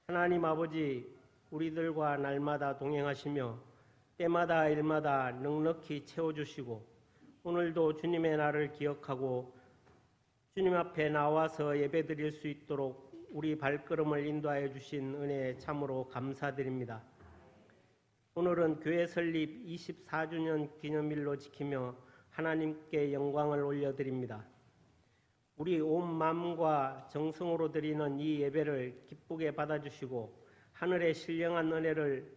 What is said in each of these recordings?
하나님 아버지, 우리들과 날마다 동행하시며 때마다 일마다 넉넉히 채워주시고 오늘도 주님의 날을 기억하고 주님 앞에 나와서 예배드릴 수 있도록 우리 발걸음을 인도하여 주신 은혜에 참으로 감사드립니다. 오늘은 교회 설립 24주년 기념일로 지키며 하나님께 영광을 올려드립니다. 우리 온 마음과 정성으로 드리는 이 예배를 기쁘게 받아주시고 하늘의 신령한 은혜를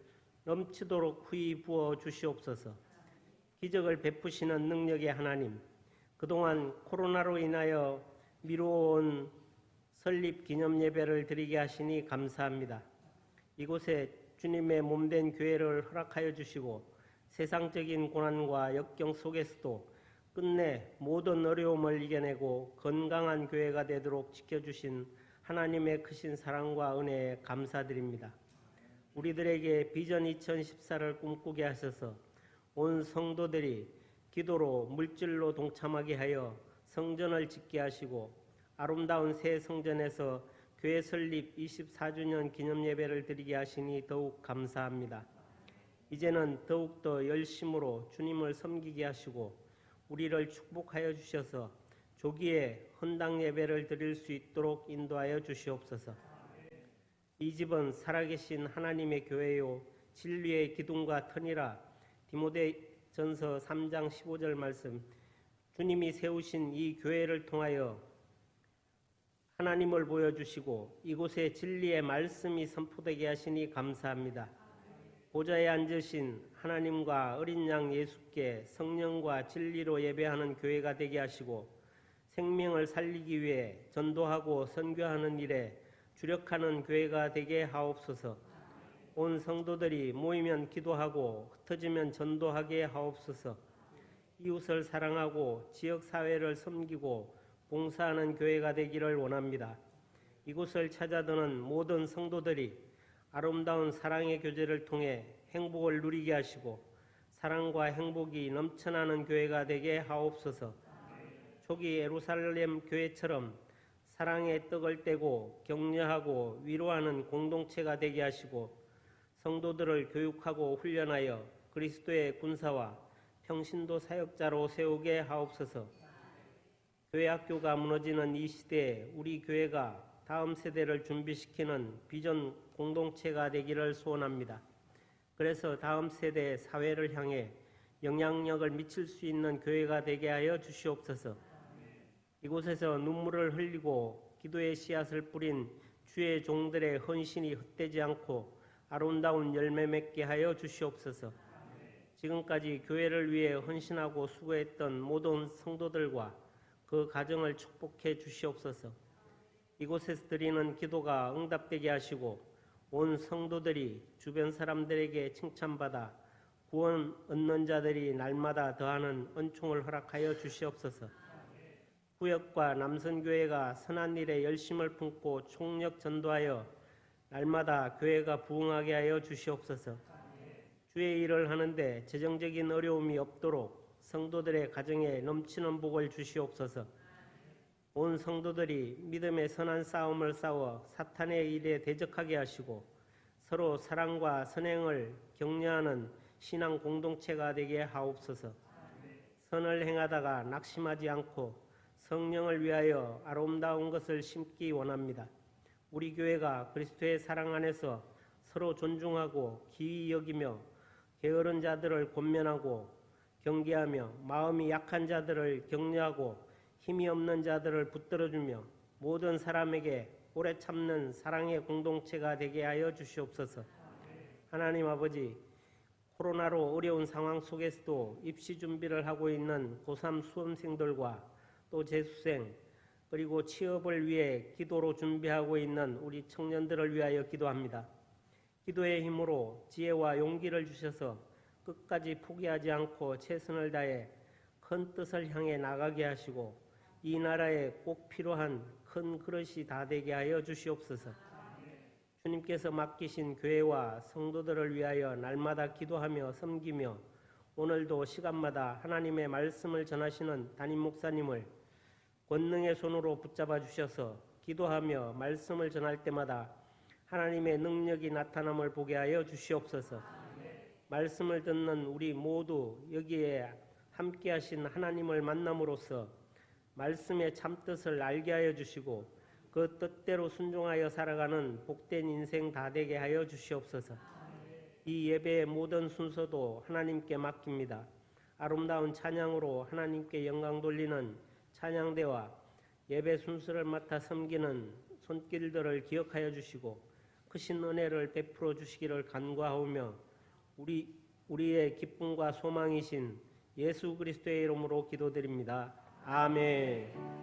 넘치도록 후히 부어 주시옵소서. 기적을 베푸시는 능력의 하나님, 그동안 코로나로 인하여 미루어온 설립 기념 예배를 드리게 하시니 감사합니다. 이곳에 주님의 몸된 교회를 허락하여 주시고 세상적인 고난과 역경 속에서도 끝내 모든 어려움을 이겨내고 건강한 교회가 되도록 지켜주신 하나님의 크신 사랑과 은혜에 감사드립니다. 우리들에게 비전 2014를 꿈꾸게 하셔서 온 성도들이 기도로 물질로 동참하게 하여 성전을 짓게 하시고 아름다운 새 성전에서 교회 설립 24주년 기념예배를 드리게 하시니 더욱 감사합니다. 이제는 더욱더 열심으로 주님을 섬기게 하시고 우리를 축복하여 주셔서 조기에 헌당 예배를 드릴 수 있도록 인도하여 주시옵소서. 이 집은 살아계신 하나님의 교회요 진리의 기둥과 터니라. 디모데전서 3장 15절 말씀. 주님이 세우신 이 교회를 통하여 하나님을 보여주시고 이곳에 진리의 말씀이 선포되게 하시니 감사합니다. 보좌에 앉으신 하나님과 어린 양 예수께 성령과 진리로 예배하는 교회가 되게 하시고 생명을 살리기 위해 전도하고 선교하는 일에 주력하는 교회가 되게 하옵소서. 온 성도들이 모이면 기도하고 흩어지면 전도하게 하옵소서. 이웃을 사랑하고 지역사회를 섬기고 봉사하는 교회가 되기를 원합니다. 이곳을 찾아드는 모든 성도들이 아름다운 사랑의 교제를 통해 행복을 누리게 하시고 사랑과 행복이 넘쳐나는 교회가 되게 하옵소서. 초기 예루살렘 교회처럼 사랑의 떡을 떼고 격려하고 위로하는 공동체가 되게 하시고 성도들을 교육하고 훈련하여 그리스도의 군사와 평신도 사역자로 세우게 하옵소서. 교회 학교가 무너지는 이 시대에 우리 교회가 다음 세대를 준비시키는 비전 공동체가 되기를 소원합니다. 그래서 다음 세대의 사회를 향해 영향력을 미칠 수 있는 교회가 되게 하여 주시옵소서. 이곳에서 눈물을 흘리고 기도의 씨앗을 뿌린 주의 종들의 헌신이 헛되지 않고 아름다운 열매 맺게 하여 주시옵소서. 지금까지 교회를 위해 헌신하고 수고했던 모든 성도들과 그 가정을 축복해 주시옵소서. 이곳에서 드리는 기도가 응답되게 하시고 온 성도들이 주변 사람들에게 칭찬받아 구원 얻는 자들이 날마다 더하는 은총을 허락하여 주시옵소서. 구역과 남선교회가 선한 일에 열심을 품고 총력 전도하여 날마다 교회가 부흥하게 하여 주시옵소서. 주의 일을 하는데 재정적인 어려움이 없도록 성도들의 가정에 넘치는 복을 주시옵소서. 온 성도들이 믿음의 선한 싸움을 싸워 사탄의 일에 대적하게 하시고 서로 사랑과 선행을 격려하는 신앙 공동체가 되게 하옵소서. 선을 행하다가 낙심하지 않고 성령을 위하여 아름다운 것을 심기 원합니다. 우리 교회가 그리스도의 사랑 안에서 서로 존중하고 기이 여기며 게으른 자들을 권면하고 경계하며 마음이 약한 자들을 격려하고 힘이 없는 자들을 붙들어주며 모든 사람에게 오래 참는 사랑의 공동체가 되게 하여 주시옵소서. 하나님 아버지, 코로나로 어려운 상황 속에서도 입시 준비를 하고 있는 고3 수험생들과 또 재수생 그리고 취업을 위해 기도로 준비하고 있는 우리 청년들을 위하여 기도합니다. 기도의 힘으로 지혜와 용기를 주셔서 끝까지 포기하지 않고 최선을 다해 큰 뜻을 향해 나가게 하시고 이 나라에 꼭 필요한 큰 그릇이 다 되게 하여 주시옵소서. 주님께서 맡기신 교회와 성도들을 위하여 날마다 기도하며 섬기며 오늘도 시간마다 하나님의 말씀을 전하시는 담임 목사님을 권능의 손으로 붙잡아 주셔서 기도하며 말씀을 전할 때마다 하나님의 능력이 나타남을 보게 하여 주시옵소서. 말씀을 듣는 우리 모두 여기에 함께 하신 하나님을 만남으로써 말씀의 참뜻을 알게 하여 주시고 그 뜻대로 순종하여 살아가는 복된 인생 다 되게 하여 주시옵소서. 이 예배의 모든 순서도 하나님께 맡깁니다. 아름다운 찬양으로 하나님께 영광 돌리는 찬양대와 예배 순서를 맡아 섬기는 손길들을 기억하여 주시고 크신 은혜를 베풀어 주시기를 간구하오며 우리의 기쁨과 소망이신 예수 그리스도의 이름으로 기도드립니다. 아멘.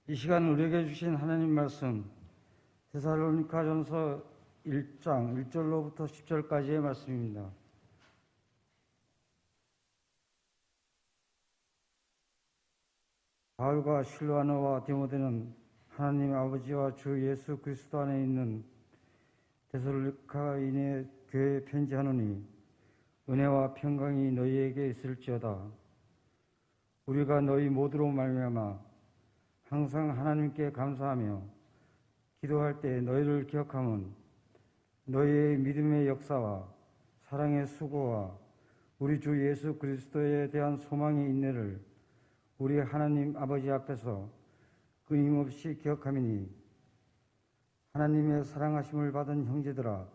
이 시간 우리에게 주신 하나님 말씀 데살로니가전서 1장 1절로부터 10절까지의 말씀입니다. 바울과 실로아나와 디모데는 하나님 아버지와 주 예수 그리스도 안에 있는 데살로니가인의 교회에 편지하노니 은혜와 평강이 너희에게 있을지어다. 우리가 너희 모두로 말미암아 항상 하나님께 감사하며 기도할 때 너희를 기억하면 너희의 믿음의 역사와 사랑의 수고와 우리 주 예수 그리스도에 대한 소망의 인내를 우리 하나님 아버지 앞에서 끊임없이 기억하미니 하나님의 사랑하심을 받은 형제들아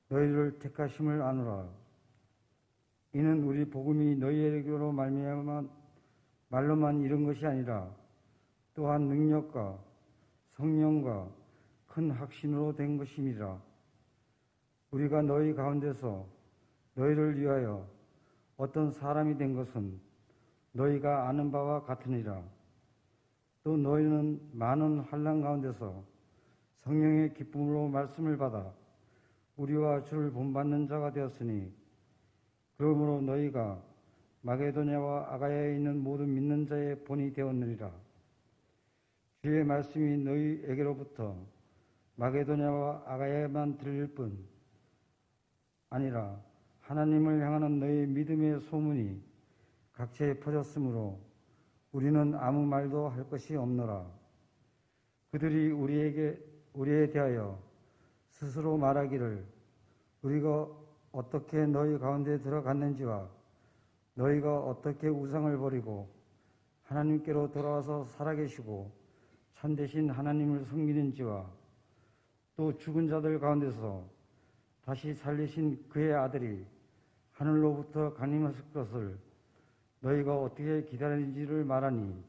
너희를 택하심을 아노라. 이는 우리 복음이 너희에게로 말미암아 말로만 이른 것이 아니라 또한 능력과 성령과 큰 확신으로 된 것임이라. 우리가 너희 가운데서 너희를 위하여 어떤 사람이 된 것은 너희가 아는 바와 같으니라. 또 너희는 많은 환난 가운데서 성령의 기쁨으로 말씀을 받아 우리와 주를 본받는 자가 되었으니 그러므로 너희가 마게도냐와 아가야에 있는 모든 믿는 자의 본이 되었느니라. 주의 말씀이 너희에게로부터 마게도냐와 아가야에만 들릴 뿐 아니라 하나님을 향하는 너희 믿음의 소문이 각처에 퍼졌으므로 우리는 아무 말도 할 것이 없노라. 그들이 우리에 대하여 스스로 말하기를 우리가 어떻게 너희 가운데 들어갔는지와 너희가 어떻게 우상을 버리고 하나님께로 돌아와서 살아계시고 참되신 하나님을 섬기는지와 또 죽은 자들 가운데서 다시 살리신 그의 아들이 하늘로부터 강림하실 것을 너희가 어떻게 기다리는지를 말하니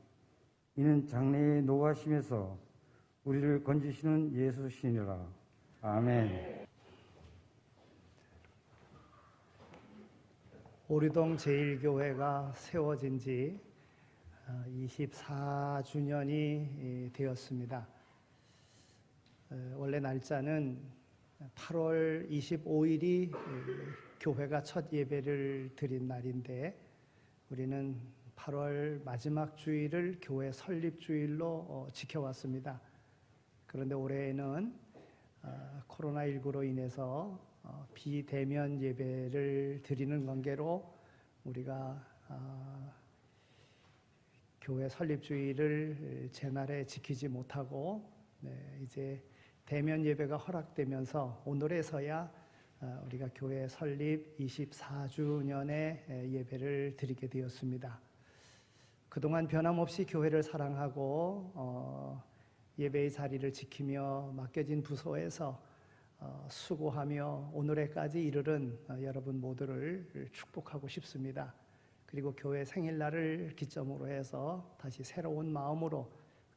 이는 장래의 노하심에서 우리를 건지시는 예수시니라. 아멘. 오리동 제1교회가 세워진 지 24주년이 되었습니다. 원래 날짜는 8월 25일이 교회가 첫 예배를 드린 날인데 우리는 8월 마지막 주일을 교회 설립주일로 지켜왔습니다. 그런데 올해에는 코로나19로 인해서 비대면 예배를 드리는 관계로 우리가 교회 설립주일을 제날에 지키지 못하고 이제 대면 예배가 허락되면서 오늘에서야 우리가 교회 설립 24주년의 예배를 드리게 되었습니다. 그동안 변함없이 교회를 사랑하고 예배의 자리를 지키며 맡겨진 부서에서 수고하며 오늘에까지 이르른 여러분 모두를 축복하고 싶습니다. 그리고 교회 생일날을 기점으로 해서 다시 새로운 마음으로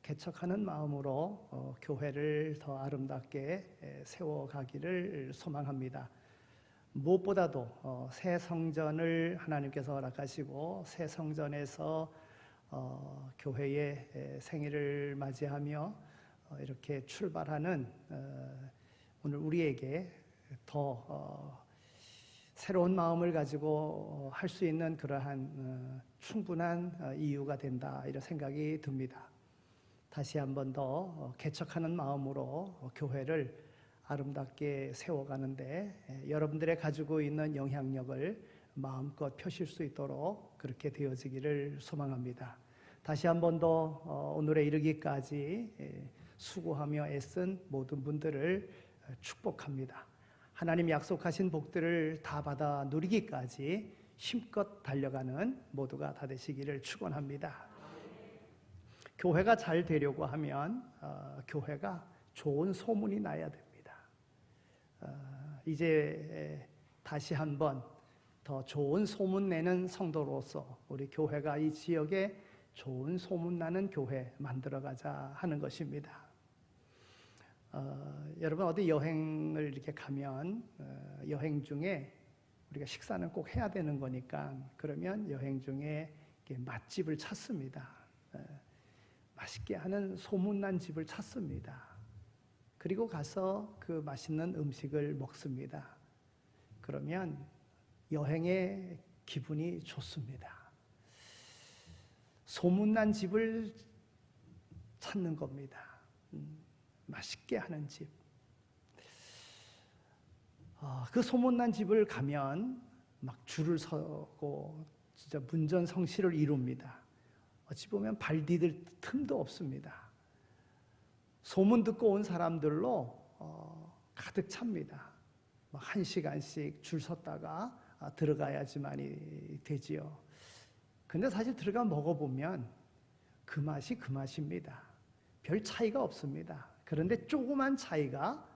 개척하는 마음으로 교회를 더 아름답게 세워가기를 소망합니다. 무엇보다도 새 성전을 하나님께서 허락하시고 새 성전에서 교회의 생일을 맞이하며 이렇게 출발하는 오늘 우리에게 더 새로운 마음을 가지고 할 수 있는 그러한 충분한 이유가 된다, 이런 생각이 듭니다. 다시 한 번 더 개척하는 마음으로 교회를 아름답게 세워가는데 여러분들의 가지고 있는 영향력을 마음껏 펴실 수 있도록 그렇게 되어지기를 소망합니다. 다시 한 번 더 오늘에 이르기까지 수고하며 애쓴 모든 분들을 축복합니다. 하나님 약속하신 복들을 다 받아 누리기까지 힘껏 달려가는 모두가 다 되시기를 축원합니다. 교회가 잘 되려고 하면 교회가 좋은 소문이 나야 됩니다. 이제 다시 한번 더 좋은 소문 내는 성도로서 우리 교회가 이 지역에 좋은 소문 나는 교회 만들어가자 하는 것입니다. 여러분 어디 여행을 이렇게 가면 여행 중에 우리가 식사는 꼭 해야 되는 거니까 그러면 여행 중에 맛집을 찾습니다. 맛있게 하는 소문난 집을 찾습니다. 그리고 가서 그 맛있는 음식을 먹습니다. 그러면 여행의 기분이 좋습니다. 소문난 집을 찾는 겁니다. 맛있게 하는 집. 그 소문난 집을 가면 막 줄을 서고 진짜 문전성시를 이룹니다. 어찌 보면 발 디딜 틈도 없습니다. 소문 듣고 온 사람들로 가득 찹니다. 막 1시간씩 줄 섰다가 들어가야지만이 되지요. 근데 사실 들어가 먹어보면 그 맛이 그 맛입니다. 별 차이가 없습니다. 그런데 조그만 차이가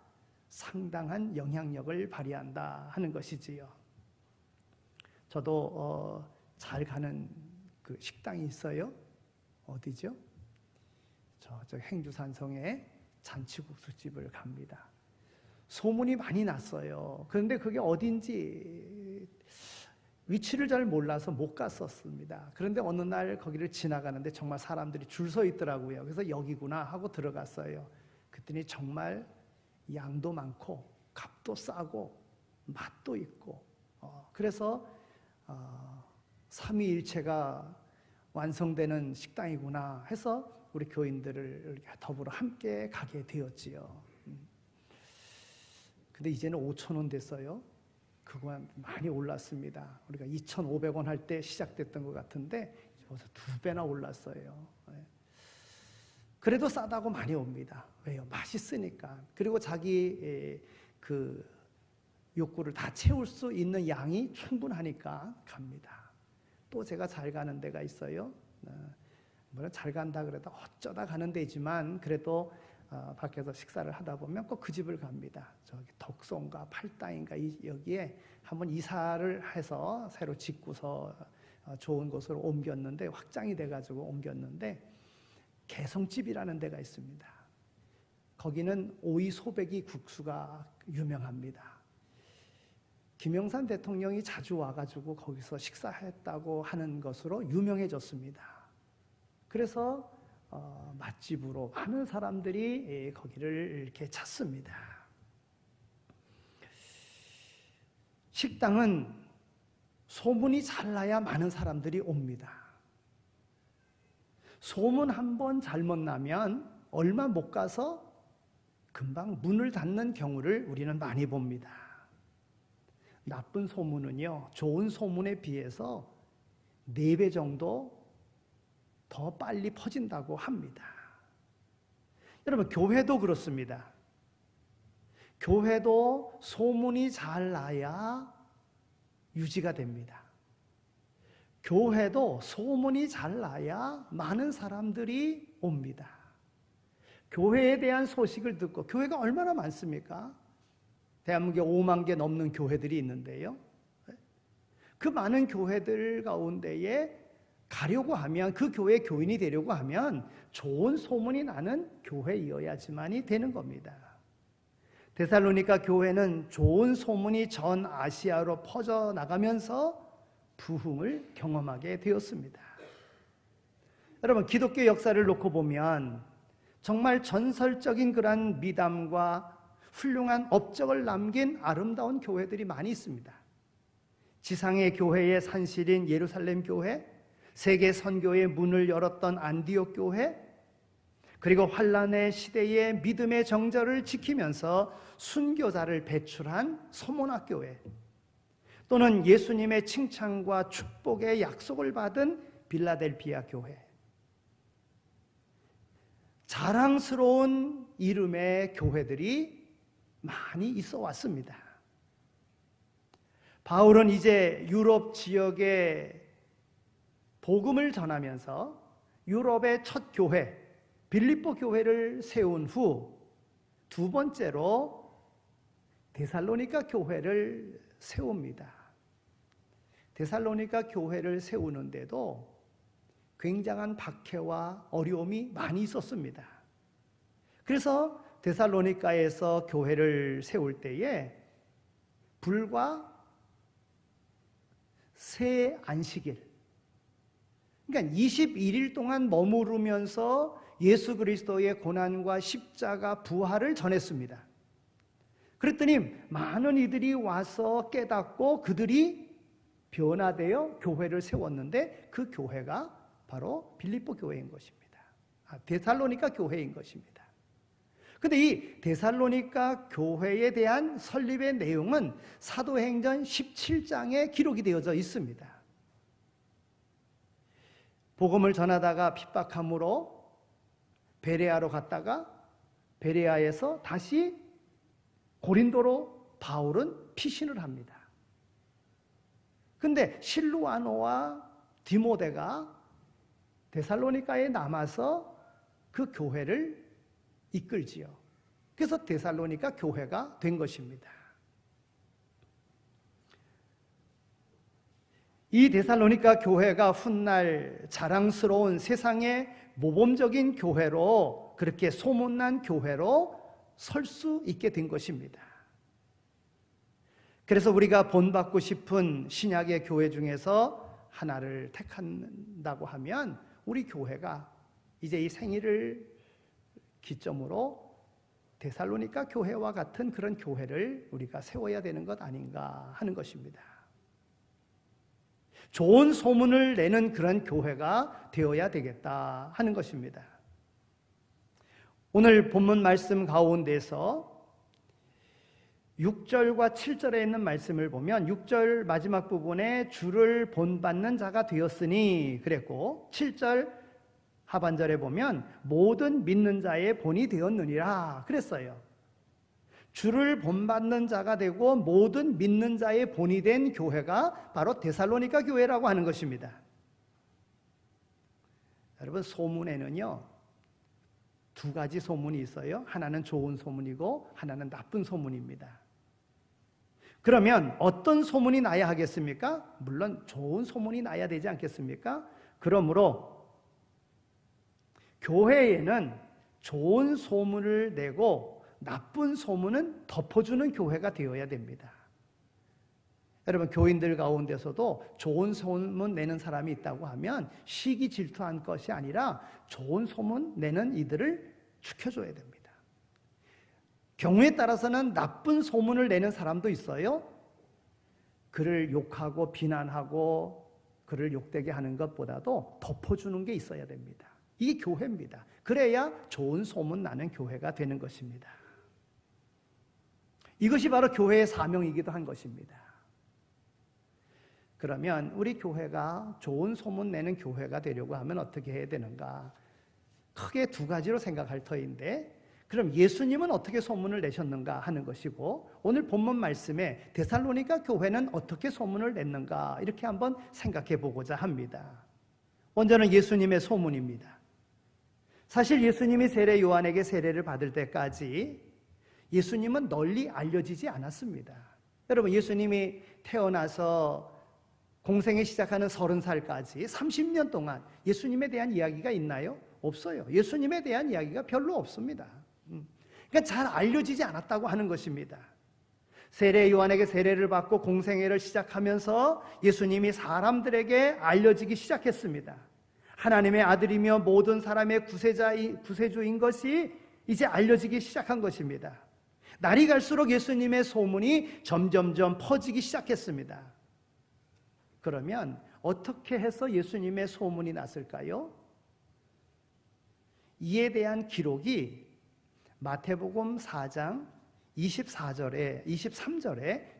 상당한 영향력을 발휘한다 하는 것이지요. 저도 잘 가는 그 식당이 있어요. 어디죠? 저 행주산성에 잔치국수집을 갑니다. 소문이 많이 났어요. 그런데 그게 어딘지 위치를 잘 몰라서 못 갔었습니다. 그런데 어느 날 거기를 지나가는데 정말 사람들이 줄 서 있더라고요. 그래서 여기구나 하고 들어갔어요. 그랬더니 정말 양도 많고 값도 싸고 맛도 있고 그래서 삼위일체가 완성되는 식당이구나 해서 우리 교인들을 더불어 함께 가게 되었지요. 근데 이제는 5,000원 됐어요. 그건 많이 올랐습니다. 우리가 2,500원 할 때 시작됐던 것 같은데 벌써 2배나 올랐어요. 그래도 싸다고 많이 옵니다. 왜요? 맛있으니까. 그리고 자기 그 욕구를 다 채울 수 있는 양이 충분하니까 갑니다. 또 제가 잘 가는 데가 있어요. 물론 잘 간다 그래도 어쩌다 가는 데지만 그래도 밖에서 식사를 하다 보면 꼭 그 집을 갑니다. 저기 덕송가 팔당인가 여기에 한번 이사를 해서 새로 짓고서 좋은 곳으로 옮겼는데 확장이 돼가지고 옮겼는데 개성집이라는 데가 있습니다. 거기는 오이 소백이 국수가 유명합니다. 김영삼 대통령이 자주 와가지고 거기서 식사했다고 하는 것으로 유명해졌습니다. 그래서 맛집으로 많은 사람들이 거기를 이렇게 찾습니다. 식당은 소문이 잘 나야 많은 사람들이 옵니다. 소문 한 번 잘못 나면 얼마 못 가서 금방 문을 닫는 경우를 우리는 많이 봅니다. 나쁜 소문은요, 좋은 소문에 비해서 4배 정도 더 빨리 퍼진다고 합니다. 여러분, 교회도 그렇습니다. 교회도 소문이 잘 나야 유지가 됩니다. 교회도 소문이 잘 나야 많은 사람들이 옵니다. 교회에 대한 소식을 듣고, 교회가 얼마나 많습니까? 대한민국에 5만 개 넘는 교회들이 있는데요. 그 많은 교회들 가운데에 가려고 하면, 그 교회 교인이 되려고 하면 좋은 소문이 나는 교회이어야지만이 되는 겁니다. 데살로니가 교회는 좋은 소문이 전 아시아로 퍼져나가면서 부흥을 경험하게 되었습니다. 여러분, 기독교 역사를 놓고 보면 정말 전설적인 그러한 미담과 훌륭한 업적을 남긴 아름다운 교회들이 많이 있습니다. 지상의 교회의 산실인 예루살렘 교회, 세계 선교의 문을 열었던 안디옥 교회, 그리고 환란의 시대에 믿음의 정절을 지키면서 순교자를 배출한 서문화 교회, 또는 예수님의 칭찬과 축복의 약속을 받은 빌라델피아 교회, 자랑스러운 이름의 교회들이 많이 있어 왔습니다. 바울은 이제 유럽 지역에 복음을 전하면서 유럽의 첫 교회 빌립보 교회를 세운 후 두 번째로 데살로니가 교회를 세웁니다. 데살로니가 교회를 세우는데도 굉장한 박해와 어려움이 많이 있었습니다. 그래서 데살로니가에서 교회를 세울 때에 불과 세 안식일, 그러니까 21일 동안 머무르면서 예수 그리스도의 고난과 십자가 부활을 전했습니다. 그랬더니 많은 이들이 와서 깨닫고 그들이 변화되어 교회를 세웠는데 그 교회가 바로 빌립보 교회인 것입니다. 데살로니가 교회인 것입니다. 그런데 이 데살로니가 교회에 대한 설립의 내용은 사도행전 17장에 기록이 되어져 있습니다. 복음을 전하다가 핍박함으로 베레아로 갔다가 베레아에서 다시 고린도로 바울은 피신을 합니다. 그런데 실루아노와 디모데가 데살로니가에 남아서 그 교회를 이끌지요. 그래서 데살로니가 교회가 된 것입니다. 이 데살로니가 교회가 훗날 자랑스러운 세상의 모범적인 교회로, 그렇게 소문난 교회로 설 수 있게 된 것입니다. 그래서 우리가 본받고 싶은 신약의 교회 중에서 하나를 택한다고 하면 우리 교회가 이제 이 생일을 기점으로 데살로니가 교회와 같은 그런 교회를 우리가 세워야 되는 것 아닌가 하는 것입니다. 좋은 소문을 내는 그런 교회가 되어야 되겠다 하는 것입니다. 오늘 본문 말씀 가운데서 6절과 7절에 있는 말씀을 보면 6절 마지막 부분에 주를 본받는 자가 되었으니 그랬고, 7절 하반절에 보면 모든 믿는 자의 본이 되었느니라 그랬어요. 주를 본받는 자가 되고 모든 믿는 자의 본이 된 교회가 바로 데살로니가 교회라고 하는 것입니다. 여러분, 소문에는요 두 가지 소문이 있어요. 하나는 좋은 소문이고 하나는 나쁜 소문입니다. 그러면 어떤 소문이 나야 하겠습니까? 물론 좋은 소문이 나야 되지 않겠습니까? 그러므로 교회에는 좋은 소문을 내고 나쁜 소문은 덮어주는 교회가 되어야 됩니다. 여러분, 교인들 가운데서도 좋은 소문 내는 사람이 있다고 하면 시기 질투한 것이 아니라 좋은 소문 내는 이들을 지켜줘야 됩니다. 경우에 따라서는 나쁜 소문을 내는 사람도 있어요. 그를 욕하고 비난하고 그를 욕되게 하는 것보다도 덮어주는 게 있어야 됩니다. 이게 교회입니다. 그래야 좋은 소문 나는 교회가 되는 것입니다. 이것이 바로 교회의 사명이기도 한 것입니다. 그러면 우리 교회가 좋은 소문 내는 교회가 되려고 하면 어떻게 해야 되는가? 크게 두 가지로 생각할 터인데, 그럼 예수님은 어떻게 소문을 내셨는가 하는 것이고, 오늘 본문 말씀에 데살로니가 교회는 어떻게 소문을 냈는가 이렇게 한번 생각해 보고자 합니다. 먼저는 예수님의 소문입니다. 사실 예수님이 세례 요한에게 세례를 받을 때까지 예수님은 널리 알려지지 않았습니다. 여러분, 예수님이 태어나서 공생에 시작하는 30살까지 30년 동안 예수님에 대한 이야기가 있나요? 없어요. 예수님에 대한 이야기가 별로 없습니다. 그러니까 잘 알려지지 않았다고 하는 것입니다. 세례 요한에게 세례를 받고 공생애를 시작하면서 예수님이 사람들에게 알려지기 시작했습니다. 하나님의 아들이며 모든 사람의 구세주인 것이 이제 알려지기 시작한 것입니다. 날이 갈수록 예수님의 소문이 점점점 퍼지기 시작했습니다. 그러면 어떻게 해서 예수님의 소문이 났을까요? 이에 대한 기록이 마태복음 4장 23절에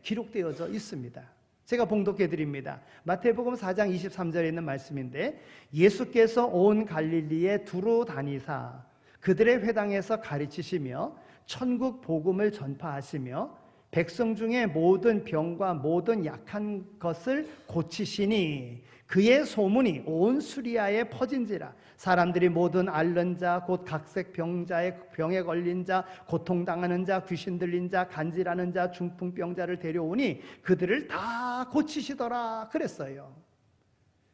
기록되어져 있습니다. 제가 봉독해 드립니다. 마태복음 4장 23절에 있는 말씀인데, 예수께서 온 갈릴리에 두루 다니사 그들의 회당에서 가르치시며 천국 복음을 전파하시며 백성 중에 모든 병과 모든 약한 것을 고치시니 그의 소문이 온 수리아에 퍼진지라. 사람들이 모든 앓는 자 곧 각색 병에 걸린 자, 고통당하는 자, 귀신 들린 자, 간질하는 자, 중풍병자를 데려오니 그들을 다 고치시더라 그랬어요.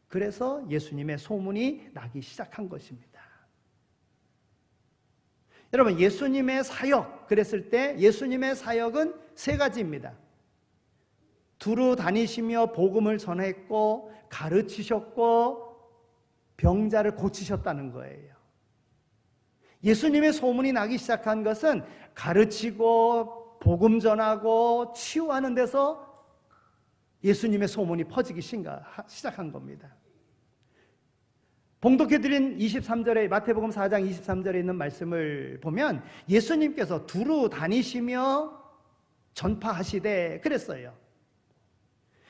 그래서 예수님의 소문이 나기 시작한 것입니다. 여러분, 예수님의 사역 그랬을 때 예수님의 사역은 세 가지입니다. 두루 다니시며 복음을 전했고 가르치셨고 병자를 고치셨다는 거예요. 예수님의 소문이 나기 시작한 것은 가르치고 복음 전하고 치유하는 데서 예수님의 소문이 퍼지기 시작한 겁니다. 봉독해드린 23절에 마태복음 4장 23절에 있는 말씀을 보면 예수님께서 두루 다니시며 전파하시되 그랬어요.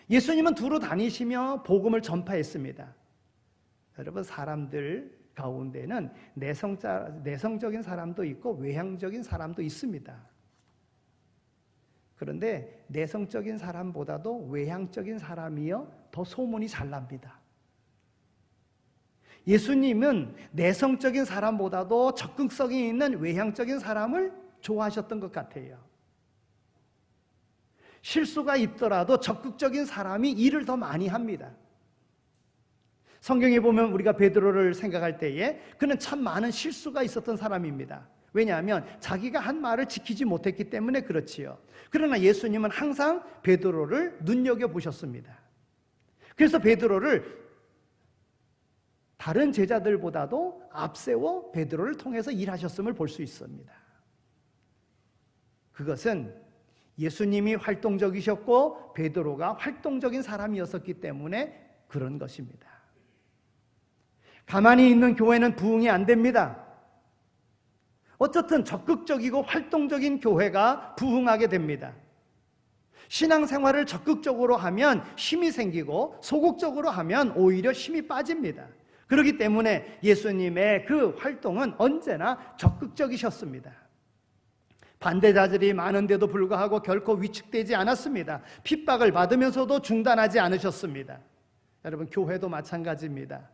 예수님은 두루 다니시며 복음을 전파했습니다. 여러분, 사람들 가운데는 내성적인 사람도 있고 외향적인 사람도 있습니다. 그런데 내성적인 사람보다도 외향적인 사람이요 더 소문이 잘 납니다. 예수님은 내성적인 사람보다도 적극성이 있는 외향적인 사람을 좋아하셨던 것 같아요. 실수가 있더라도 적극적인 사람이 일을 더 많이 합니다. 성경에 보면 우리가 베드로를 생각할 때에 그는 참 많은 실수가 있었던 사람입니다. 왜냐하면 자기가 한 말을 지키지 못했기 때문에 그렇지요. 그러나 예수님은 항상 베드로를 눈여겨보셨습니다. 그래서 베드로를 다른 제자들보다도 앞세워 베드로를 통해서 일하셨음을 볼 수 있습니다. 그것은 예수님이 활동적이셨고 베드로가 활동적인 사람이었기 때문에 그런 것입니다. 가만히 있는 교회는 부흥이 안 됩니다. 어쨌든 적극적이고 활동적인 교회가 부흥하게 됩니다. 신앙생활을 적극적으로 하면 힘이 생기고 소극적으로 하면 오히려 힘이 빠집니다. 그렇기 때문에 예수님의 그 활동은 언제나 적극적이셨습니다. 반대자들이 많은데도 불구하고 결코 위축되지 않았습니다. 핍박을 받으면서도 중단하지 않으셨습니다. 여러분, 교회도 마찬가지입니다.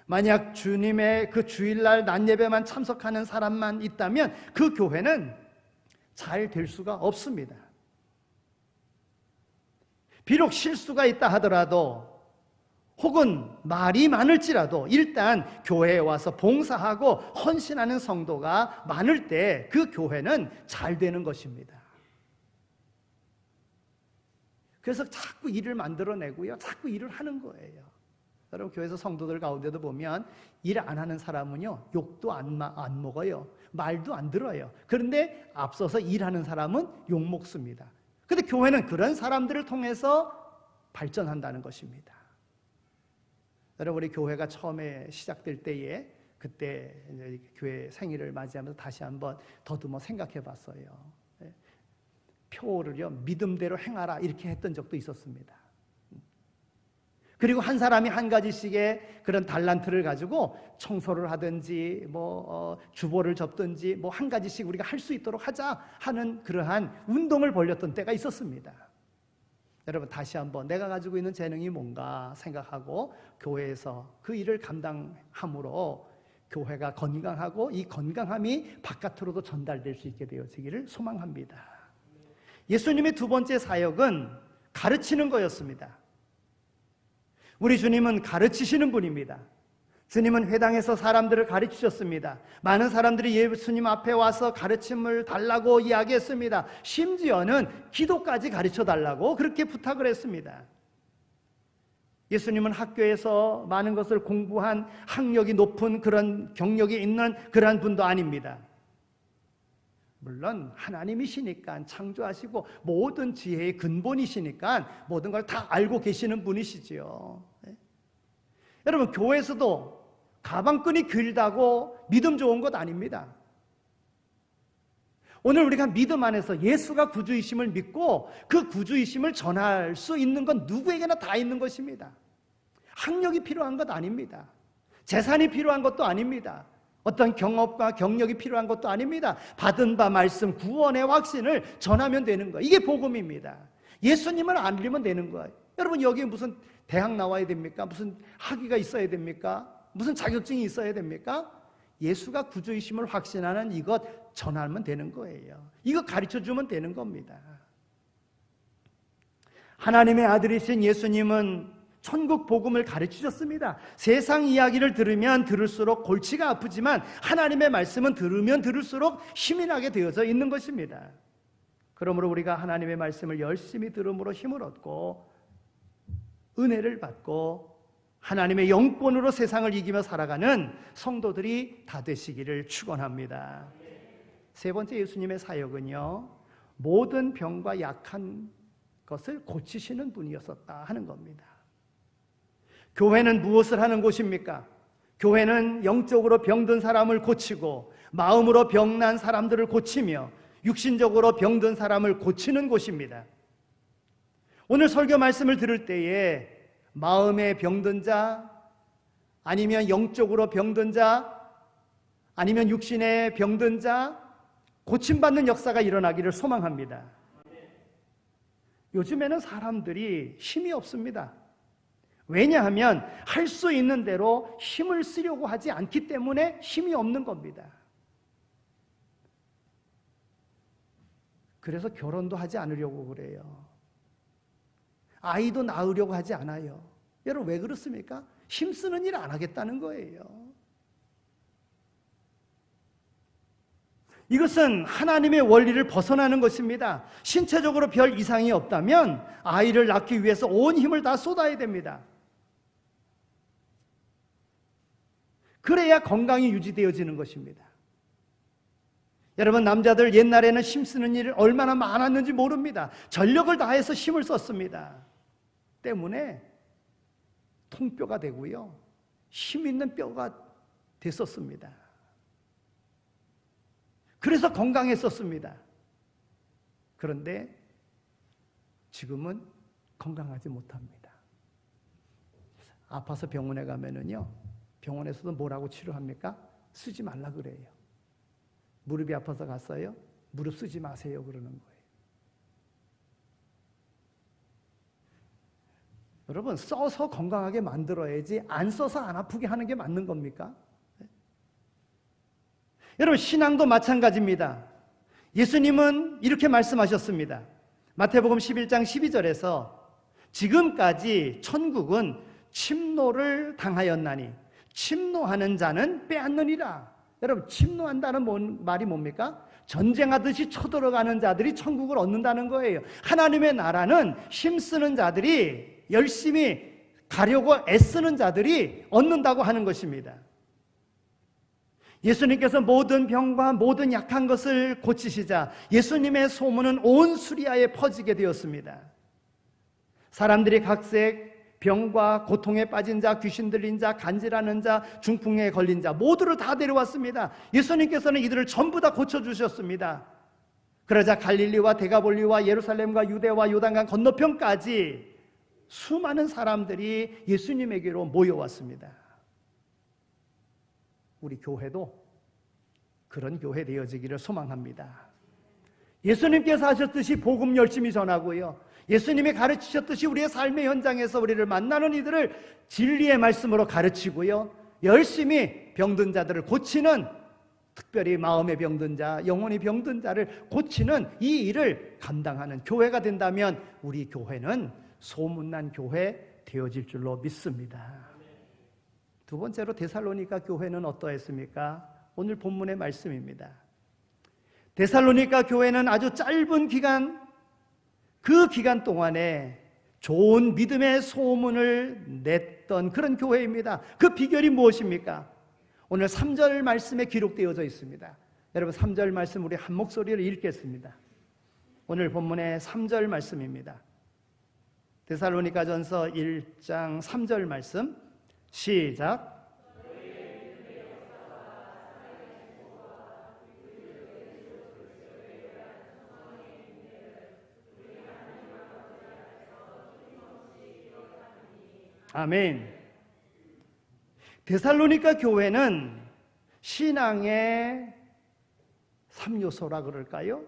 만약 주님의 그 주일날 낮예배만 참석하는 사람만 있다면 그 교회는 잘 될 수가 없습니다. 비록 실수가 있다 하더라도 혹은 말이 많을지라도 일단 교회에 와서 봉사하고 헌신하는 성도가 많을 때 그 교회는 잘 되는 것입니다. 그래서 자꾸 일을 만들어내고요, 자꾸 일을 하는 거예요. 여러분, 교회에서 성도들 가운데도 보면 일 안 하는 사람은요 욕도 안 먹어요, 말도 안 들어요. 그런데 앞서서 일하는 사람은 욕 먹습니다. 그런데 교회는 그런 사람들을 통해서 발전한다는 것입니다. 여러분, 우리 교회가 처음에 시작될 때에 그때 이제 교회 생일을 맞이하면서 다시 한번 더듬어 생각해 봤어요. 표를요 믿음대로 행하라 이렇게 했던 적도 있었습니다. 그리고 한 사람이 한 가지씩의 그런 달란트를 가지고 청소를 하든지 주보를 접든지 한 가지씩 우리가 할 수 있도록 하자 하는 그러한 운동을 벌였던 때가 있었습니다. 여러분, 다시 한번 내가 가지고 있는 재능이 뭔가 생각하고 교회에서 그 일을 감당함으로 교회가 건강하고 이 건강함이 바깥으로도 전달될 수 있게 되어지기를 소망합니다. 예수님의 두 번째 사역은 가르치는 거였습니다. 우리 주님은 가르치시는 분입니다. 주님은 회당에서 사람들을 가르치셨습니다. 많은 사람들이 예수님 앞에 와서 가르침을 달라고 이야기했습니다. 심지어는 기도까지 가르쳐 달라고 그렇게 부탁을 했습니다. 예수님은 학교에서 많은 것을 공부한 학력이 높은 그런 경력이 있는 그러한 분도 아닙니다. 물론 하나님이시니까, 창조하시고 모든 지혜의 근본이시니까 모든 걸 다 알고 계시는 분이시지요. 여러분, 교회에서도 가방끈이 길다고 믿음 좋은 것 아닙니다. 오늘 우리가 믿음 안에서 예수가 구주이심을 믿고 그 구주이심을 전할 수 있는 건 누구에게나 다 있는 것입니다. 학력이 필요한 것 아닙니다. 재산이 필요한 것도 아닙니다. 어떤 경업과 경력이 필요한 것도 아닙니다. 받은 바 말씀, 구원의 확신을 전하면 되는 거예요. 이게 복음입니다. 예수님을 알리면 되는 거예요. 여러분, 여기 무슨 대학 나와야 됩니까? 무슨 학위가 있어야 됩니까? 무슨 자격증이 있어야 됩니까? 예수가 구주이심을 확신하는 이것 전하면 되는 거예요. 이거 가르쳐주면 되는 겁니다. 하나님의 아들이신 예수님은 천국 복음을 가르치셨습니다. 세상 이야기를 들으면 들을수록 골치가 아프지만 하나님의 말씀은 들으면 들을수록 힘이 나게 되어져 있는 것입니다. 그러므로 우리가 하나님의 말씀을 열심히 들음으로 힘을 얻고 은혜를 받고 하나님의 영권으로 세상을 이기며 살아가는 성도들이 다 되시기를 축원합니다. 세 번째 예수님의 사역은요, 모든 병과 약한 것을 고치시는 분이었었다 하는 겁니다. 교회는 무엇을 하는 곳입니까? 교회는 영적으로 병든 사람을 고치고 마음으로 병난 사람들을 고치며 육신적으로 병든 사람을 고치는 곳입니다. 오늘 설교 말씀을 들을 때에 마음에 병든 자, 아니면 영적으로 병든 자, 아니면 육신에 병든 자, 고침받는 역사가 일어나기를 소망합니다. 요즘에는 사람들이 힘이 없습니다. 왜냐하면 할 수 있는 대로 힘을 쓰려고 하지 않기 때문에 힘이 없는 겁니다. 그래서 결혼도 하지 않으려고 그래요. 아이도 낳으려고 하지 않아요. 여러분, 왜 그렇습니까? 힘쓰는 일 안 하겠다는 거예요. 이것은 하나님의 원리를 벗어나는 것입니다. 신체적으로 별 이상이 없다면 아이를 낳기 위해서 온 힘을 다 쏟아야 됩니다. 그래야 건강이 유지되어지는 것입니다. 여러분, 남자들 옛날에는 힘쓰는 일이 얼마나 많았는지 모릅니다. 전력을 다해서 힘을 썼습니다. 때문에 통뼈가 되고요, 힘 있는 뼈가 됐었습니다. 그래서 건강했었습니다. 그런데 지금은 건강하지 못합니다. 아파서 병원에 가면은요, 병원에서도 뭐라고 치료합니까? 쓰지 말라 그래요. 무릎이 아파서 갔어요? 무릎 쓰지 마세요 그러는 거예요. 여러분, 써서 건강하게 만들어야지 안 써서 안 아프게 하는 게 맞는 겁니까? 여러분, 신앙도 마찬가지입니다. 예수님은 이렇게 말씀하셨습니다. 마태복음 11장 12절에서 지금까지 천국은 침노를 당하였나니 침노하는 자는 빼앗느니라. 여러분, 침노한다는 말이 뭡니까? 전쟁하듯이 쳐들어가는 자들이 천국을 얻는다는 거예요. 하나님의 나라는 힘쓰는 자들이, 열심히 가려고 애쓰는 자들이 얻는다고 하는 것입니다. 예수님께서 모든 병과 모든 약한 것을 고치시자 예수님의 소문은 온 수리아에 퍼지게 되었습니다. 사람들이 각색 병과 고통에 빠진 자, 귀신 들린 자, 간질하는 자, 중풍에 걸린 자 모두를 다 데려왔습니다. 예수님께서는 이들을 전부 다 고쳐주셨습니다. 그러자 갈릴리와 데가볼리와 예루살렘과 유대와 요단강 건너편까지 수많은 사람들이 예수님에게로 모여왔습니다. 우리 교회도 그런 교회 되어지기를 소망합니다. 예수님께서 하셨듯이 복음 열심히 전하고요, 예수님이 가르치셨듯이 우리의 삶의 현장에서 우리를 만나는 이들을 진리의 말씀으로 가르치고요, 열심히 병든 자들을 고치는, 특별히 마음의 병든 자, 영혼이 병든 자를 고치는 이 일을 감당하는 교회가 된다면 우리 교회는 소문난 교회 되어질 줄로 믿습니다. 두 번째로 데살로니가 교회는 어떠했습니까? 오늘 본문의 말씀입니다. 데살로니가 교회는 아주 짧은 기간, 그 기간 동안에 좋은 믿음의 소문을 냈던 그런 교회입니다. 그 비결이 무엇입니까? 오늘 3절 말씀에 기록되어져 있습니다. 여러분 3절 말씀 우리 한 목소리로 읽겠습니다. 오늘 본문의 3절 말씀입니다. 데살로니가전서 1장 3절 말씀 시작. 아멘. 데살로니가 교회는 신앙의 3요소라 그럴까요?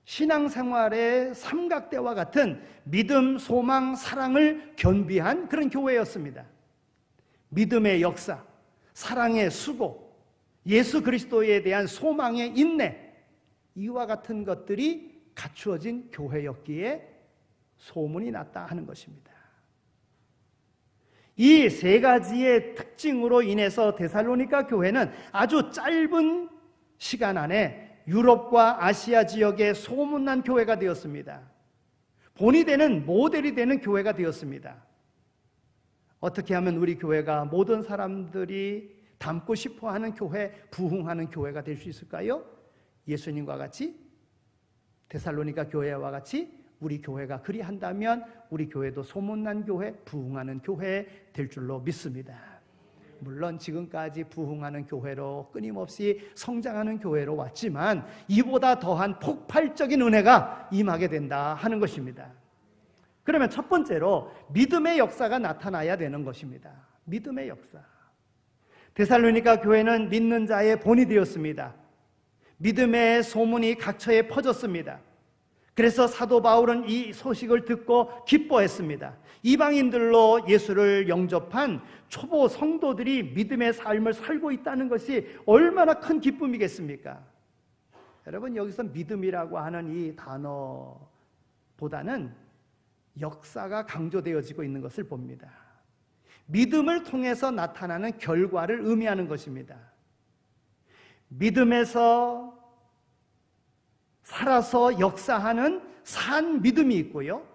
신앙생활의 삼각대와 같은 믿음, 소망, 사랑을 겸비한 그런 교회였습니다. 믿음의 역사, 사랑의 수고, 예수 그리스도에 대한 소망의 인내, 이와 같은 것들이 갖추어진 교회였기에 소문이 났다 하는 것입니다. 이 세 가지의 특징으로 인해서 데살로니가 교회는 아주 짧은 시간 안에 유럽과 아시아 지역에 소문난 교회가 되었습니다. 본이 되는 모델이 되는 교회가 되었습니다. 어떻게 하면 우리 교회가 모든 사람들이 닮고 싶어하는 교회, 부흥하는 교회가 될 수 있을까요? 예수님과 같이, 데살로니가 교회와 같이 우리 교회가 그리한다면 우리 교회도 소문난 교회, 부흥하는 교회 될 줄로 믿습니다. 물론 지금까지 부흥하는 교회로 끊임없이 성장하는 교회로 왔지만 이보다 더한 폭발적인 은혜가 임하게 된다 하는 것입니다. 그러면 첫 번째로 믿음의 역사가 나타나야 되는 것입니다. 믿음의 역사. 데살로니가 교회는 믿는 자의 본이 되었습니다. 믿음의 소문이 각처에 퍼졌습니다. 그래서 사도 바울은 이 소식을 듣고 기뻐했습니다. 이방인들로 예수를 영접한 초보 성도들이 믿음의 삶을 살고 있다는 것이 얼마나 큰 기쁨이겠습니까? 여러분, 여기서 믿음이라고 하는 이 단어보다는 역사가 강조되어지고 있는 것을 봅니다. 믿음을 통해서 나타나는 결과를 의미하는 것입니다. 믿음에서 살아서 역사하는 산 믿음이 있고요,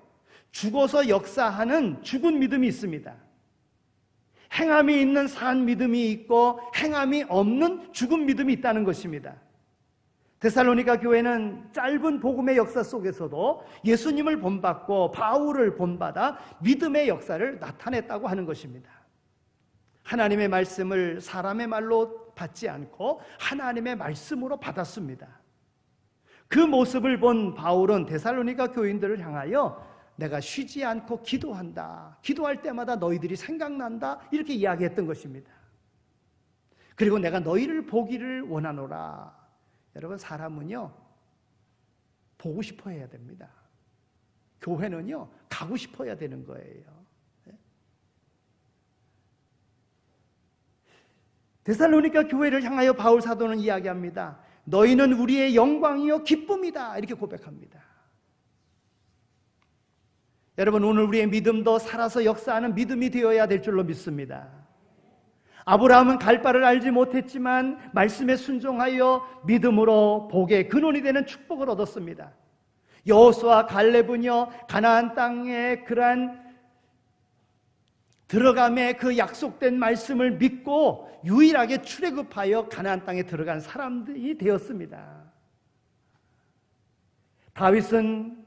죽어서 역사하는 죽은 믿음이 있습니다. 행함이 있는 산 믿음이 있고 행함이 없는 죽은 믿음이 있다는 것입니다. 데살로니가 교회는 짧은 복음의 역사 속에서도 예수님을 본받고 바울을 본받아 믿음의 역사를 나타냈다고 하는 것입니다. 하나님의 말씀을 사람의 말로 받지 않고 하나님의 말씀으로 받았습니다. 그 모습을 본 바울은 데살로니가 교인들을 향하여 내가 쉬지 않고 기도한다, 기도할 때마다 너희들이 생각난다, 이렇게 이야기했던 것입니다. 그리고 내가 너희를 보기를 원하노라. 여러분, 사람은요 보고 싶어 해야 됩니다. 교회는요 가고 싶어 해야 되는 거예요. 데살로니가 교회를 향하여 바울 사도는 이야기합니다. 너희는 우리의 영광이요 기쁨이다, 이렇게 고백합니다. 여러분, 오늘 우리의 믿음도 살아서 역사하는 믿음이 되어야 될 줄로 믿습니다. 아브라함은 갈 바를 알지 못했지만 말씀에 순종하여 믿음으로 복의 근원이 되는 축복을 얻었습니다. 여호수아 갈렙은요 가나안 땅에 그러한 들어감의 그 약속된 말씀을 믿고 유일하게 출애굽하여 가나안 땅에 들어간 사람들이 되었습니다. 다윗은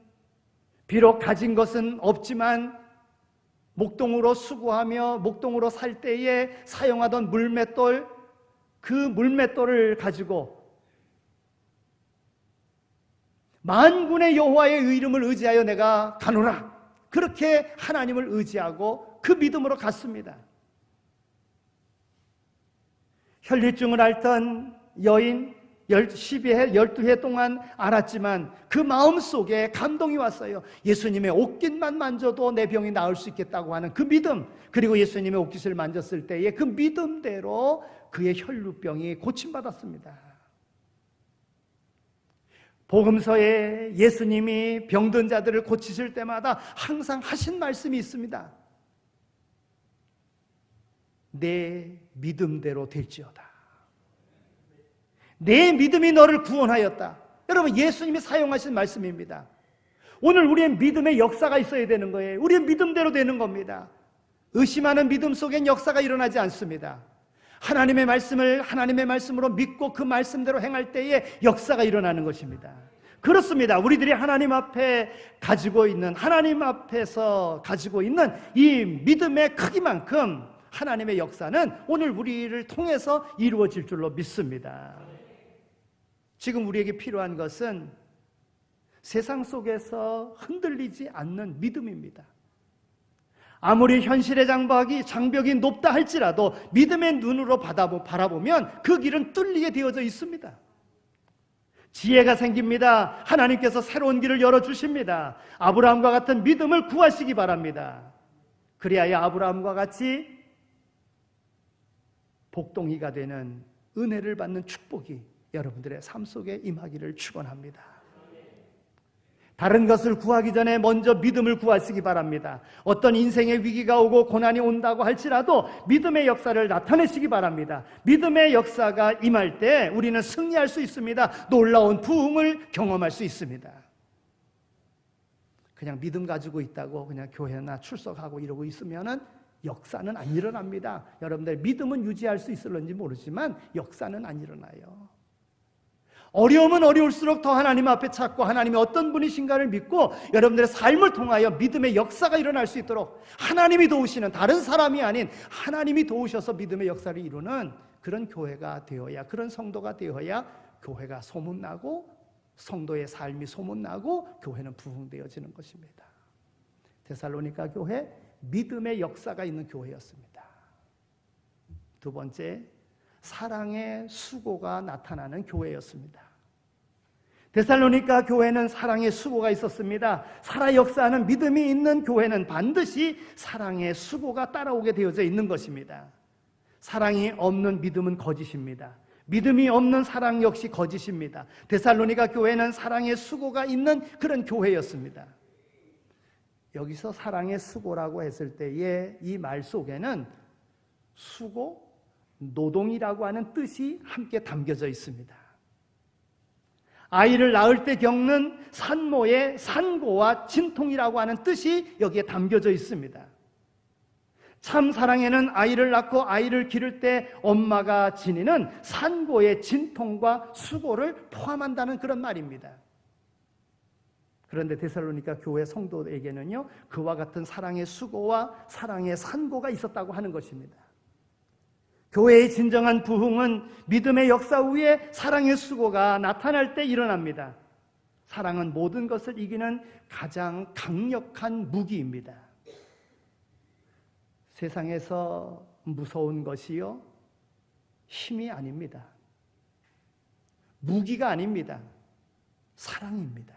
비록 가진 것은 없지만 목동으로 수고하며 목동으로 살 때에 사용하던 물맷돌, 그 물맷돌을 가지고 만군의 여호와의 이름을 의지하여 내가 가노라, 그렇게 하나님을 의지하고 그 믿음으로 갔습니다. 혈류증을 앓던 여인 12해 동안 앓았지만 그 마음속에 감동이 왔어요. 예수님의 옷깃만 만져도 내 병이 나을 수 있겠다고 하는 그 믿음, 그리고 예수님의 옷깃을 만졌을 때에 그 믿음대로 그의 혈류병이 고침받았습니다. 복음서에 예수님이 병든 자들을 고치실 때마다 항상 하신 말씀이 있습니다. 내 믿음대로 될지어다. 내 믿음이 너를 구원하였다. 여러분, 예수님이 사용하신 말씀입니다. 오늘 우리의 믿음의 역사가 있어야 되는 거예요. 우리의 믿음대로 되는 겁니다. 의심하는 믿음 속엔 역사가 일어나지 않습니다. 하나님의 말씀을 하나님의 말씀으로 믿고 그 말씀대로 행할 때에 역사가 일어나는 것입니다. 그렇습니다. 우리들이 하나님 앞에 가지고 있는, 하나님 앞에서 가지고 있는 이 믿음의 크기만큼 하나님의 역사는 오늘 우리를 통해서 이루어질 줄로 믿습니다. 지금 우리에게 필요한 것은 세상 속에서 흔들리지 않는 믿음입니다. 아무리 현실의 장벽이 높다 할지라도 믿음의 눈으로 바라보면 그 길은 뚫리게 되어져 있습니다. 지혜가 생깁니다. 하나님께서 새로운 길을 열어주십니다. 아브라함과 같은 믿음을 구하시기 바랍니다. 그리하여 아브라함과 같이 복동이가 되는 은혜를 받는 축복이 여러분들의 삶 속에 임하기를 축원합니다. 다른 것을 구하기 전에 먼저 믿음을 구하시기 바랍니다. 어떤 인생의 위기가 오고 고난이 온다고 할지라도 믿음의 역사를 나타내시기 바랍니다. 믿음의 역사가 임할 때 우리는 승리할 수 있습니다. 놀라운 부흥을 경험할 수 있습니다. 그냥 믿음 가지고 있다고 그냥 교회나 출석하고 이러고 있으면은 역사는 안 일어납니다. 여러분들 믿음은 유지할 수 있을런지 모르지만 역사는 안 일어나요. 어려움은 어려울수록 더 하나님 앞에 찾고 하나님이 어떤 분이신가를 믿고 여러분들의 삶을 통하여 믿음의 역사가 일어날 수 있도록 하나님이 도우시는, 다른 사람이 아닌 하나님이 도우셔서 믿음의 역사를 이루는 그런 교회가 되어야, 그런 성도가 되어야 교회가 소문나고 성도의 삶이 소문나고 교회는 부흥되어지는 것입니다. 데살로니가 교회, 믿음의 역사가 있는 교회였습니다. 두 번째, 사랑의 수고가 나타나는 교회였습니다. 데살로니가 교회는 사랑의 수고가 있었습니다. 살아 역사하는 믿음이 있는 교회는 반드시 사랑의 수고가 따라오게 되어져 있는 것입니다. 사랑이 없는 믿음은 거짓입니다. 믿음이 없는 사랑 역시 거짓입니다. 데살로니가 교회는 사랑의 수고가 있는 그런 교회였습니다. 여기서 사랑의 수고라고 했을 때에 이 말 속에는 수고, 노동이라고 하는 뜻이 함께 담겨져 있습니다. 아이를 낳을 때 겪는 산모의 산고와 진통이라고 하는 뜻이 여기에 담겨져 있습니다. 참 사랑에는 아이를 낳고 아이를 기를 때 엄마가 지니는 산고의 진통과 수고를 포함한다는 그런 말입니다. 그런데 데살로니가 교회 성도에게는요, 그와 같은 사랑의 수고와 사랑의 산고가 있었다고 하는 것입니다. 교회의 진정한 부흥은 믿음의 역사 위에 사랑의 수고가 나타날 때 일어납니다. 사랑은 모든 것을 이기는 가장 강력한 무기입니다. 세상에서 무서운 것이요, 힘이 아닙니다. 무기가 아닙니다. 사랑입니다.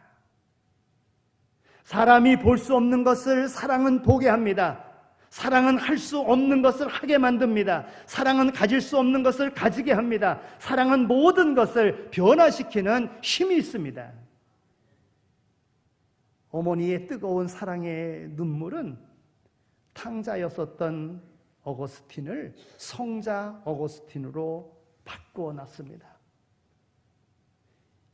사람이 볼 수 없는 것을 사랑은 보게 합니다. 사랑은 할 수 없는 것을 하게 만듭니다. 사랑은 가질 수 없는 것을 가지게 합니다. 사랑은 모든 것을 변화시키는 힘이 있습니다. 어머니의 뜨거운 사랑의 눈물은 탕자였었던 어거스틴을 성자 어거스틴으로 바꾸어 놨습니다.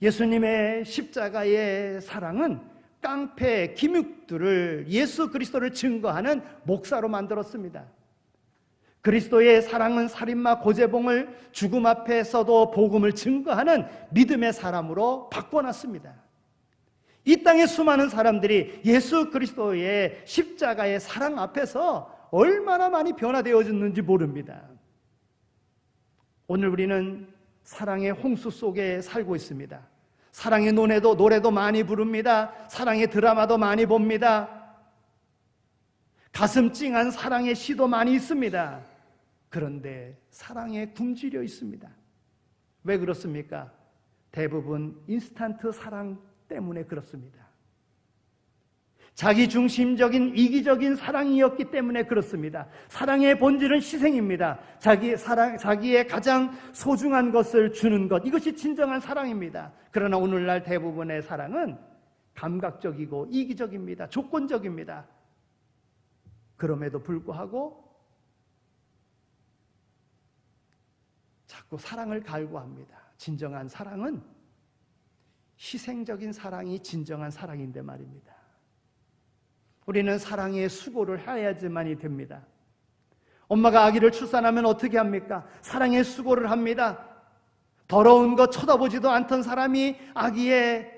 예수님의 십자가의 사랑은 깡패 김육두를, 예수 그리스도를 증거하는 목사로 만들었습니다. 그리스도의 사랑은 살인마 고재봉을 죽음 앞에서도 복음을 증거하는 믿음의 사람으로 바꿔놨습니다. 이 땅의 수많은 사람들이 예수 그리스도의 십자가의 사랑 앞에서 얼마나 많이 변화되어졌는지 모릅니다. 오늘 우리는 사랑의 홍수 속에 살고 있습니다. 사랑의 노래도 많이 부릅니다. 사랑의 드라마도 많이 봅니다. 가슴 찡한 사랑의 시도 많이 있습니다. 그런데 사랑에 굶주려 있습니다. 왜 그렇습니까? 대부분 인스턴트 사랑 때문에 그렇습니다. 자기 중심적인 이기적인 사랑이었기 때문에 그렇습니다. 사랑의 본질은 희생입니다. 자기의 가장 소중한 것을 주는 것, 이것이 진정한 사랑입니다. 그러나 오늘날 대부분의 사랑은 감각적이고 이기적입니다. 조건적입니다. 그럼에도 불구하고 자꾸 사랑을 갈구합니다. 진정한 사랑은 희생적인 사랑이 진정한 사랑인데 말입니다. 우리는 사랑의 수고를 해야지만이 됩니다. 엄마가 아기를 출산하면 어떻게 합니까? 사랑의 수고를 합니다. 더러운 거 쳐다보지도 않던 사람이 아기의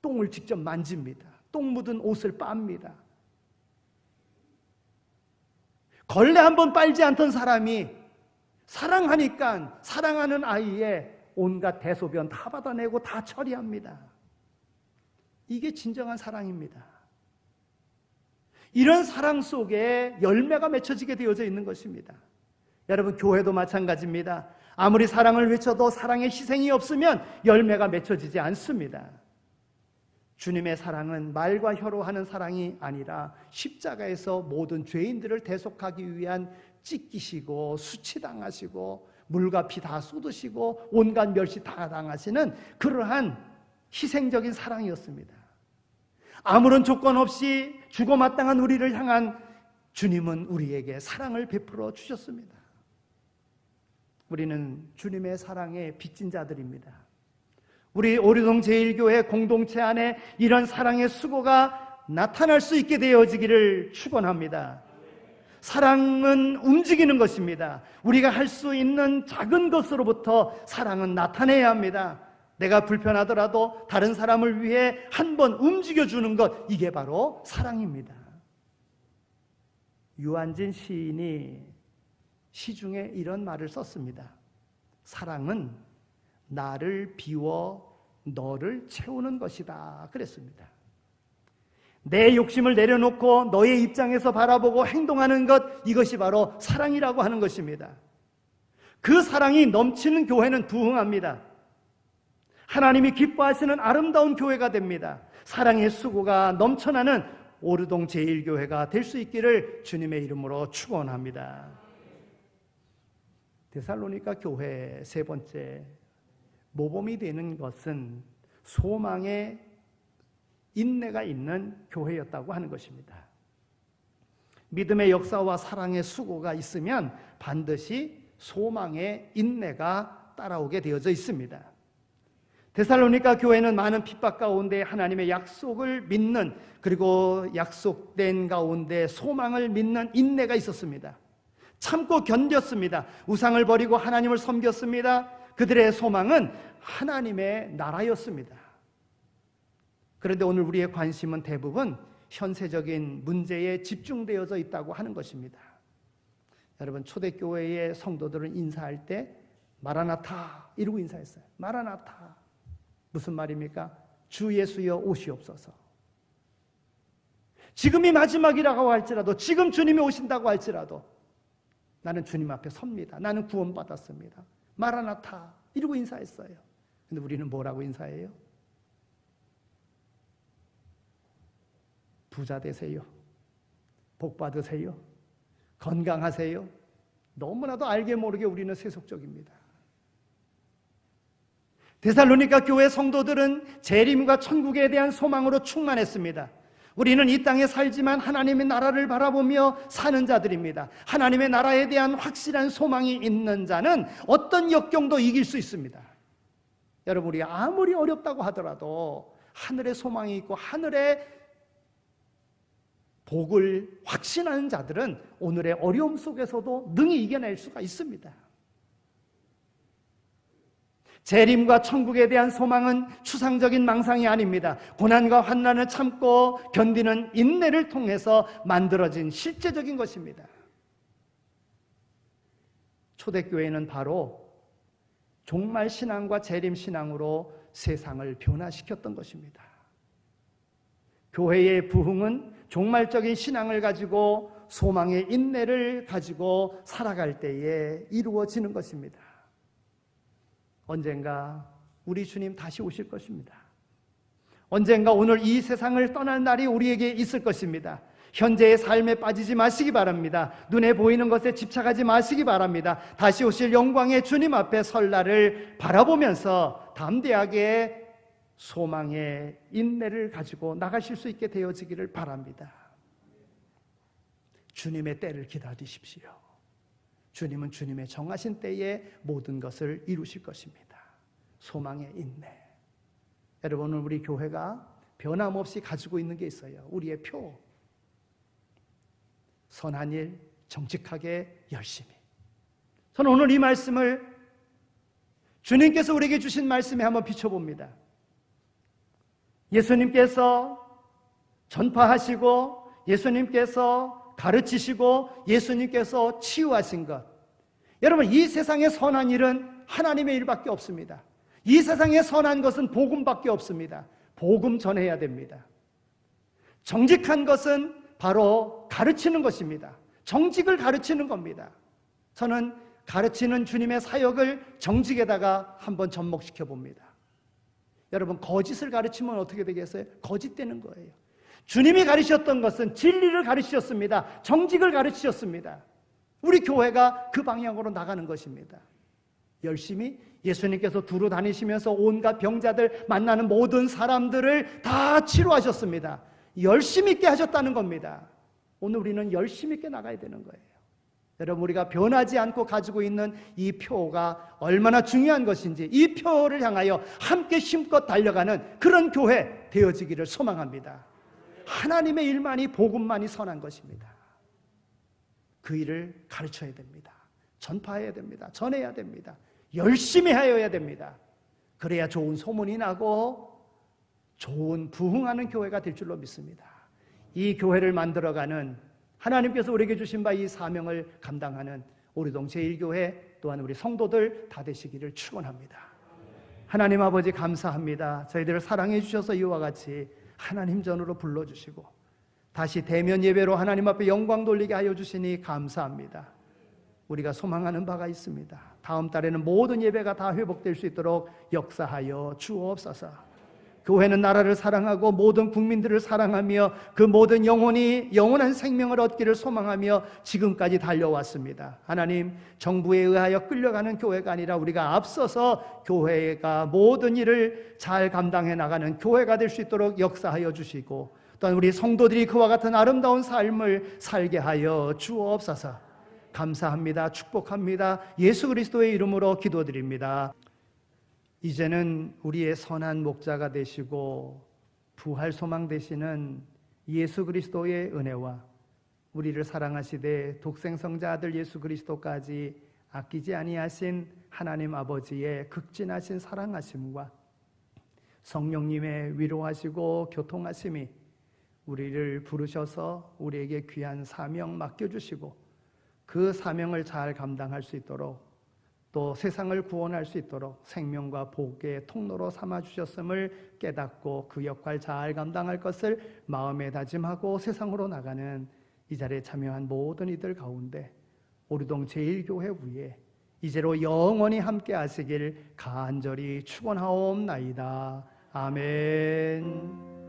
똥을 직접 만집니다. 똥 묻은 옷을 빱니다. 걸레 한번 빨지 않던 사람이 사랑하니까 사랑하는 아이의 온갖 대소변 다 받아내고 다 처리합니다. 이게 진정한 사랑입니다. 이런 사랑 속에 열매가 맺혀지게 되어져 있는 것입니다. 여러분, 교회도 마찬가지입니다. 아무리 사랑을 외쳐도 사랑의 희생이 없으면 열매가 맺혀지지 않습니다. 주님의 사랑은 말과 혀로 하는 사랑이 아니라 십자가에서 모든 죄인들을 대속하기 위한 찢기시고 수치당하시고 물과 피 다 쏟으시고 온갖 멸시 다 당하시는 그러한 희생적인 사랑이었습니다. 아무런 조건 없이 죽어 마땅한 우리를 향한 주님은 우리에게 사랑을 베풀어 주셨습니다. 우리는 주님의 사랑에 빚진 자들입니다. 우리 오류동 제1교회 공동체 안에 이런 사랑의 수고가 나타날 수 있게 되어지기를 축원합니다. 사랑은 움직이는 것입니다. 우리가 할 수 있는 작은 것으로부터 사랑은 나타내야 합니다. 내가 불편하더라도 다른 사람을 위해 한번 움직여주는 것, 이게 바로 사랑입니다. 유한진 시인이 시중에 이런 말을 썼습니다. 사랑은 나를 비워 너를 채우는 것이다 그랬습니다. 내 욕심을 내려놓고 너의 입장에서 바라보고 행동하는 것, 이것이 바로 사랑이라고 하는 것입니다. 그 사랑이 넘치는 교회는 부흥합니다. 하나님이 기뻐하시는 아름다운 교회가 됩니다. 사랑의 수고가 넘쳐나는 오르동 제1교회가 될 수 있기를 주님의 이름으로 축원합니다. 데살로니가 교회 세 번째, 모범이 되는 것은 소망의 인내가 있는 교회였다고 하는 것입니다. 믿음의 역사와 사랑의 수고가 있으면 반드시 소망의 인내가 따라오게 되어져 있습니다. 데살로니가 교회는 많은 핍박 가운데 하나님의 약속을 믿는, 그리고 약속된 가운데 소망을 믿는 인내가 있었습니다. 참고 견뎠습니다. 우상을 버리고 하나님을 섬겼습니다. 그들의 소망은 하나님의 나라였습니다. 그런데 오늘 우리의 관심은 대부분 현세적인 문제에 집중되어져 있다고 하는 것입니다. 여러분, 초대교회의 성도들은 인사할 때 마라나타 이러고 인사했어요. 마라나타. 무슨 말입니까? 주 예수여 오시옵소서. 지금이 마지막이라고 할지라도, 지금 주님이 오신다고 할지라도 나는 주님 앞에 섭니다. 나는 구원받았습니다. 마라나타 이러고 인사했어요. 근데 우리는 뭐라고 인사해요? 부자 되세요. 복 받으세요. 건강하세요. 너무나도 알게 모르게 우리는 세속적입니다. 데살로니가 교회 성도들은 재림과 천국에 대한 소망으로 충만했습니다. 우리는 이 땅에 살지만 하나님의 나라를 바라보며 사는 자들입니다. 하나님의 나라에 대한 확실한 소망이 있는 자는 어떤 역경도 이길 수 있습니다. 여러분, 우리 아무리 어렵다고 하더라도 하늘에 소망이 있고 하늘에 복을 확신하는 자들은 오늘의 어려움 속에서도 능히 이겨낼 수가 있습니다. 재림과 천국에 대한 소망은 추상적인 망상이 아닙니다. 고난과 환난을 참고 견디는 인내를 통해서 만들어진 실제적인 것입니다. 초대교회는 바로 종말 신앙과 재림 신앙으로 세상을 변화시켰던 것입니다. 교회의 부흥은 종말적인 신앙을 가지고 소망의 인내를 가지고 살아갈 때에 이루어지는 것입니다. 언젠가 우리 주님 다시 오실 것입니다. 언젠가 오늘 이 세상을 떠날 날이 우리에게 있을 것입니다. 현재의 삶에 빠지지 마시기 바랍니다. 눈에 보이는 것에 집착하지 마시기 바랍니다. 다시 오실 영광의 주님 앞에 설 날을 바라보면서 담대하게 소망의 인내를 가지고 나가실 수 있게 되어지기를 바랍니다. 주님의 때를 기다리십시오. 주님은 주님의 정하신 때에 모든 것을 이루실 것입니다. 소망의 인내. 여러분, 오늘 우리 교회가 변함없이 가지고 있는 게 있어요. 우리의 표. 선한 일, 정직하게, 열심히. 저는 오늘 이 말씀을 주님께서 우리에게 주신 말씀에 한번 비춰봅니다. 예수님께서 전파하시고 예수님께서 가르치시고 예수님께서 치유하신 것. 여러분, 이 세상의 선한 일은 하나님의 일밖에 없습니다. 이 세상의 선한 것은 복음밖에 없습니다. 복음 전해야 됩니다. 정직한 것은 바로 가르치는 것입니다. 정직을 가르치는 겁니다. 저는 가르치는 주님의 사역을 정직에다가 한번 접목시켜 봅니다. 여러분, 거짓을 가르치면 어떻게 되겠어요? 거짓되는 거예요. 주님이 가르치셨던 것은 진리를 가르치셨습니다. 정직을 가르치셨습니다. 우리 교회가 그 방향으로 나가는 것입니다. 열심히 예수님께서 두루 다니시면서 온갖 병자들 만나는 모든 사람들을 다 치료하셨습니다. 열심히 있게 하셨다는 겁니다. 오늘 우리는 열심히 있게 나가야 되는 거예요. 여러분, 우리가 변하지 않고 가지고 있는 이 표가 얼마나 중요한 것인지, 이 표를 향하여 함께 힘껏 달려가는 그런 교회 되어지기를 소망합니다. 하나님의 일만이, 복음만이 선한 것입니다. 그 일을 가르쳐야 됩니다. 전파해야 됩니다. 전해야 됩니다. 열심히 하여야 됩니다. 그래야 좋은 소문이 나고 좋은 부흥하는 교회가 될 줄로 믿습니다. 이 교회를 만들어가는, 하나님께서 우리에게 주신 바 이 사명을 감당하는 오리동 제1교회 또한 우리 성도들 다 되시기를 축원합니다. 하나님 아버지, 감사합니다. 저희들을 사랑해 주셔서 이와 같이 하나님 전으로 불러주시고 다시 대면 예배로 하나님 앞에 영광 돌리게 하여 주시니 감사합니다. 우리가 소망하는 바가 있습니다. 다음 달에는 모든 예배가 다 회복될 수 있도록 역사하여 주옵소서. 교회는 나라를 사랑하고 모든 국민들을 사랑하며 그 모든 영혼이 영원한 생명을 얻기를 소망하며 지금까지 달려왔습니다. 하나님, 정부에 의하여 끌려가는 교회가 아니라 우리가 앞서서 교회가 모든 일을 잘 감당해 나가는 교회가 될 수 있도록 역사하여 주시고, 또한 우리 성도들이 그와 같은 아름다운 삶을 살게 하여 주옵소서. 감사합니다. 축복합니다. 예수 그리스도의 이름으로 기도드립니다. 이제는 우리의 선한 목자가 되시고 부활 소망 되시는 예수 그리스도의 은혜와 우리를 사랑하시되 독생성자 아들 예수 그리스도까지 아끼지 아니하신 하나님 아버지의 극진하신 사랑하심과 성령님의 위로하시고 교통하심이 우리를 부르셔서 우리에게 귀한 사명 맡겨주시고 그 사명을 잘 감당할 수 있도록, 또 세상을 구원할 수 있도록 생명과 복의 통로로 삼아주셨음을 깨닫고 그 역할 잘 감당할 것을 마음에 다짐하고 세상으로 나가는 이 자리에 참여한 모든 이들 가운데 오리동 제1교회 위에 이제로 영원히 함께 하시길 간절히 축원하옵나이다. 아멘.